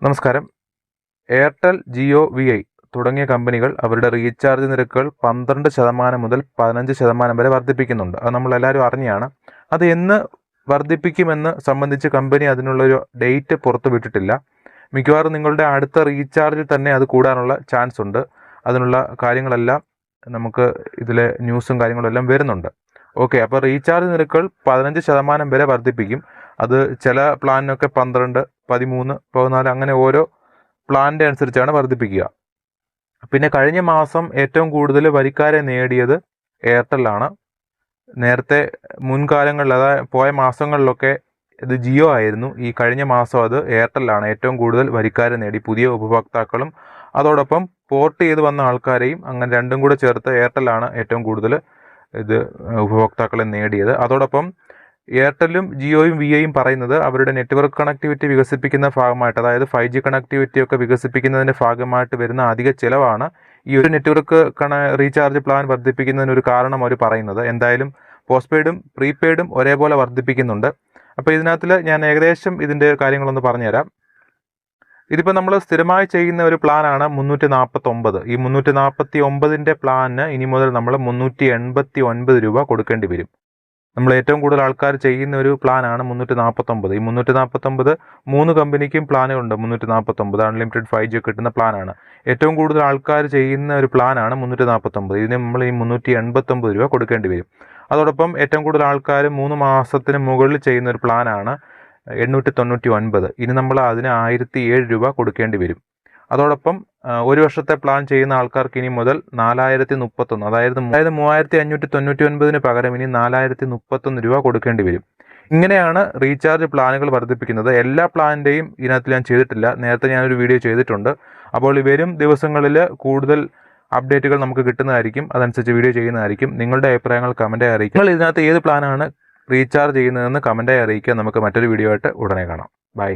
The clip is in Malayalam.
നമസ്കാരം. എയർടെൽ, ജിയോ, വി ഐ തുടങ്ങിയ കമ്പനികൾ അവരുടെ റീചാർജ് നിരക്കുകൾ 12% മുതൽ 15% വരെ വർദ്ധിപ്പിക്കുന്നുണ്ട്. അത് നമ്മളെല്ലാവരും അറിഞ്ഞാണ്. അത് എന്ന് വർദ്ധിപ്പിക്കുമെന്ന് സംബന്ധിച്ച് കമ്പനി അതിനുള്ളൊരു ഡേറ്റ് പുറത്തു വിട്ടിട്ടില്ല. മിക്കവാറും നിങ്ങളുടെ അടുത്ത റീചാർജിൽ തന്നെ അത് കൂടാനുള്ള ചാൻസ് ഉണ്ട്. അതിനുള്ള കാര്യങ്ങളെല്ലാം നമുക്ക് ഇതിലെ ന്യൂസും കാര്യങ്ങളും എല്ലാം വരുന്നുണ്ട്. ഓക്കെ, അപ്പോൾ റീചാർജ് നിരക്കുകൾ 15% വരെ വർദ്ധിപ്പിക്കും. അത് ചില പ്ലാനിനൊക്കെ 12, 13, 14 അങ്ങനെ ഓരോ പ്ലാനിൻ്റെ അനുസരിച്ചാണ് വർദ്ധിപ്പിക്കുക. പിന്നെ കഴിഞ്ഞ മാസം ഏറ്റവും കൂടുതൽ വരിക്കാരെ നേടിയത് എയർടെല്ലാണ്. നേരത്തെ മുൻകാലങ്ങളിൽ, അതായത് പോയ മാസങ്ങളിലൊക്കെ ഇത് ജിയോ ആയിരുന്നു. ഈ കഴിഞ്ഞ മാസം അത് എയർടെല്ലാണ് ഏറ്റവും കൂടുതൽ വരിക്കാരെ നേടി, പുതിയ ഉപഭോക്താക്കളും അതോടൊപ്പം പോർട്ട് ചെയ്ത് വന്ന ആൾക്കാരെയും. അങ്ങനെ രണ്ടും കൂടെ ചേർത്ത് എയർടെല്ലാണ് ഏറ്റവും കൂടുതൽ ഇത് ഉപഭോക്താക്കളെ നേടിയത്. അതോടൊപ്പം എയർടെല്ലും ജിയോയും വി ഐയും പറയുന്നത് അവരുടെ നെറ്റ്വർക്ക് കണക്ടിവിറ്റി വികസിപ്പിക്കുന്ന ഭാഗമായിട്ട്, അതായത് 5G കണക്ടിവിറ്റി ഒക്കെ വികസിപ്പിക്കുന്നതിൻ്റെ ഭാഗമായിട്ട് വരുന്ന അധിക ചിലവാണ് ഈ ഒരു നെറ്റ്വർക്ക് റീചാർജ് പ്ലാൻ വർദ്ധിപ്പിക്കുന്നതിനൊരു കാരണം അവർ പറയുന്നത്. എന്തായാലും പോസ്റ്റ് പെയ്ഡും പ്രീപെയ്ഡും ഒരേപോലെ വർദ്ധിപ്പിക്കുന്നുണ്ട്. അപ്പോൾ ഇതിനകത്തിൽ ഞാൻ ഏകദേശം ഇതിൻ്റെ കാര്യങ്ങളൊന്ന് പറഞ്ഞുതരാം. ഇതിപ്പോൾ നമ്മൾ സ്ഥിരമായി ചെയ്യുന്ന ഒരു പ്ലാനാണ് 349. ഈ 349ൻ്റെ പ്ലാനിന് ഇനി മുതൽ നമ്മൾ 389 രൂപ കൊടുക്കേണ്ടി വരും. നമ്മൾ ഏറ്റവും കൂടുതൽ ആൾക്കാർ ചെയ്യുന്ന ഒരു പ്ലാനാണ് 349. ഈ 349 3 കമ്പനിക്കും പ്ലാനുകളുണ്ട്. 349 അൺലിമിറ്റഡ് 5G കിട്ടുന്ന പ്ലാനാണ്. ഏറ്റവും കൂടുതൽ ആൾക്കാർ ചെയ്യുന്ന ഒരു പ്ലാനാണ് 349. ഇതിന് നമ്മൾ ഈ 389 രൂപ കൊടുക്കേണ്ടി വരും. അതോടൊപ്പം ഏറ്റവും കൂടുതൽ ആൾക്കാർ 3 മാസത്തിന് മുകളിൽ ചെയ്യുന്ന ഒരു പ്ലാനാണ് 899. ഇനി നമ്മൾ അതിന് 1007 രൂപ കൊടുക്കേണ്ടി വരും. അതോടൊപ്പം ഒരു വർഷത്തെ പ്ലാൻ ചെയ്യുന്ന ആൾക്കാർക്ക് ഇനി മുതൽ 4031, അതായത് 3599 പകരം ഇനി 4031 രൂപ കൊടുക്കേണ്ടി വരും. ഇങ്ങനെയാണ് റീചാർജ് പ്ലാനുകൾ വർദ്ധിപ്പിക്കുന്നത്. എല്ലാ പ്ലാനിൻ്റെയും ഇതിനകത്ത് ഞാൻ ചെയ്തിട്ടില്ല. നേരത്തെ ഞാനൊരു വീഡിയോ ചെയ്തിട്ടുണ്ട്. അപ്പോൾ വരും ദിവസങ്ങളിൽ കൂടുതൽ അപ്ഡേറ്റുകൾ നമുക്ക് കിട്ടുന്നതായിരിക്കും. അതനുസരിച്ച് വീഡിയോ ചെയ്യുന്നതായിരിക്കും. നിങ്ങളുടെ അഭിപ്രായങ്ങൾ കമൻറ്റായി അറിയിക്കുക. നിങ്ങൾ ഇതിനകത്ത് ഏത് പ്ലാനാണ് റീചാർജ് ചെയ്യുന്നതെന്ന് കമൻറ്റായി അറിയിക്കുക. നമുക്ക് മറ്റൊരു വീഡിയോ ആയിട്ട് ഉടനെ കാണാം. ബൈ.